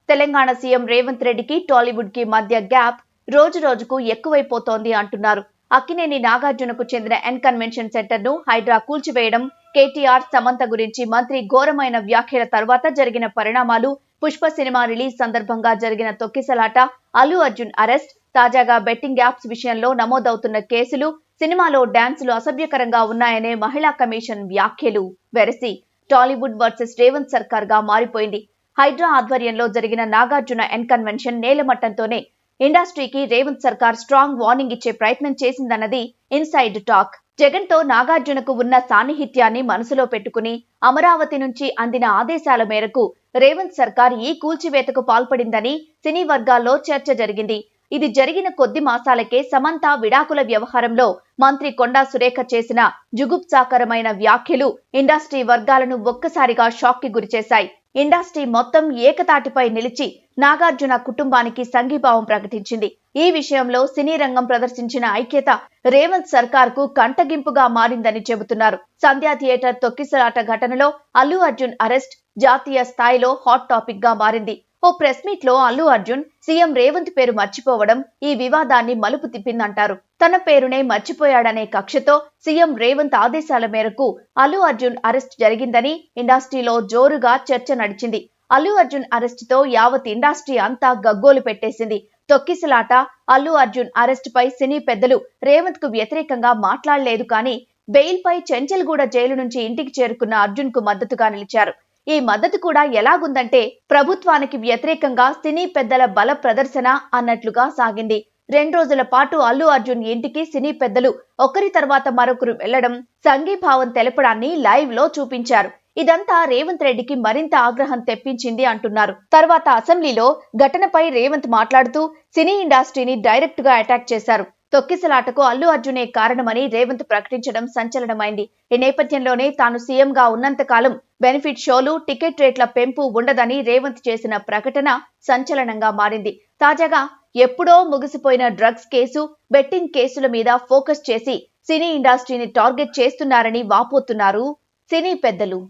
Telangana CM Revanth రెడ్డికి టాలీవుడ్ కి మధ్య గ్యాప్ రోజు రోజుకు ఎక్కువైపోతోంది అంటున్నారు. అక్కినేని నాగార్జునకు చెందిన ఎన్ కన్వెన్షన్ సెంటర్ ను హైడ్రా కూల్చివేయడం, కేటీఆర్, సమంత గురించి మంత్రి ఘోరమైన వ్యాఖ్యల తర్వాత జరిగిన పరిణామాలు, పుష్ప సినిమా రిలీజ్ సందర్భంగా జరిగిన తొక్కిసలాట, అల్లు అర్జున్ అరెస్ట్, తాజాగా బెట్టింగ్ యాప్స్ విషయంలో నమోదవుతున్న కేసులు, సినిమాలో డాన్సులు అసభ్యకరంగా ఉన్నాయనే మహిళా కమిషన్ వ్యాఖ్యలు వెరసి టాలీవుడ్ వర్సెస్ రేవంత్ సర్కార్ గా మారిపోయింది. హైడ్రా ఆధ్వర్యంలో జరిగిన నాగార్జున ఎన్ కన్వెన్షన్ నేలమట్టంతోనే ఇండస్ట్రీకి రేవంత్ సర్కార్ స్ట్రాంగ్ వార్నింగ్ ఇచ్చే ప్రయత్నం చేసిందన్నది ఇన్సైడ్ టాక్. జగన్ తో నాగార్జునకు ఉన్న సాన్నిహిత్యాన్ని మనసులో పెట్టుకుని అమరావతి నుంచి అందిన ఆదేశాల మేరకు రేవంత్ సర్కార్ ఈ కూల్చివేతకు పాల్పడిందని సినీ వర్గాల్లో చర్చ జరిగింది. ఇది జరిగిన కొద్ది మాసాలకే సమంత విడాకుల వ్యవహారంలో మంత్రి కొండా సురేఖ చేసిన జుగుప్సాకరమైన వ్యాఖ్యలు ఇండస్ట్రీ వర్గాలను ఒక్కసారిగా షాక్ కి గురిచేశాయి. ఇండస్ట్రీ మొత్తం ఏకతాటిపై నిలిచి నాగార్జున కుటుంబానికి సంఘీభావం ప్రకటించింది. ఈ విషయంలో సినీ రంగం ప్రదర్శించిన ఐక్యత రేవంత్ సర్కార్ కు కంటగింపుగా మారిందని చెబుతున్నారు. సంధ్యా థియేటర్ తొక్కిసలాట ఘటనలో అల్లు అర్జున్ అరెస్ట్ జాతీయ స్థాయిలో హాట్ టాపిక్ గా మారింది. ఓ ప్రెస్ మీట్ లో అల్లు అర్జున్ సీఎం రేవంత్ పేరు మర్చిపోవడం ఈ వివాదాన్ని మలుపు తిప్పిందంటారు. తన పేరునే మర్చిపోయాడనే కక్షతో సీఎం రేవంత్ ఆదేశాల మేరకు అల్లు అర్జున్ అరెస్ట్ జరిగిందని ఇండస్ట్రీలో జోరుగా చర్చ నడిచింది. అల్లు అర్జున్ అరెస్ట్ తో యావత్ ఇండస్ట్రీ అంతా గగ్గోలు పెట్టేసింది. తొక్కిసలాట, అల్లు అర్జున్ అరెస్ట్ పై సినీ పెద్దలు రేవంత్ కు వ్యతిరేకంగా మాట్లాడలేదు. కానీ బెయిల్ పై చెంచల్గూడ జైలు నుంచి ఇంటికి చేరుకున్న అర్జున్ కు మద్దతుగా నిలిచారు. ఈ మద్దతు కూడా ఎలాగుందంటే ప్రభుత్వానికి వ్యతిరేకంగా సినీ పెద్దల బల ప్రదర్శన అన్నట్లుగా సాగింది. 2 రోజుల పాటు అల్లు అర్జున్ ఇంటికి సినీ పెద్దలు ఒకరి తర్వాత మరొకరు వెళ్లడం, సంఘీభావం తెలపడాన్ని లైవ్ లో చూపించారు. ఇదంతా రేవంత్ రెడ్డికి మరింత ఆగ్రహం తెప్పించింది అంటున్నారు. తర్వాత అసెంబ్లీలో ఘటనపై రేవంత్ మాట్లాడుతూ సినీ ఇండస్ట్రీని డైరెక్ట్ గా అటాక్ చేశారు. తొక్కిసలాటకు అల్లు అర్జునే కారణమని రేవంత్ ప్రకటించడం సంచలనమైంది. ఈ నేపథ్యంలోనే తాను సీఎం గా ఉన్నంత కాలం బెనిఫిట్ షోలు, టికెట్ రేట్ల పెంపు ఉండదని రేవంత్ చేసిన ప్రకటన సంచలనంగా మారింది. తాజాగా ఎప్పుడో ముగిసిపోయిన డ్రగ్స్ కేసు, బెట్టింగ్ కేసుల మీద ఫోకస్ చేసి సినీ ఇండస్ట్రీని టార్గెట్ చేస్తున్నారని వాపోతున్నారు సినీ పెద్దలు.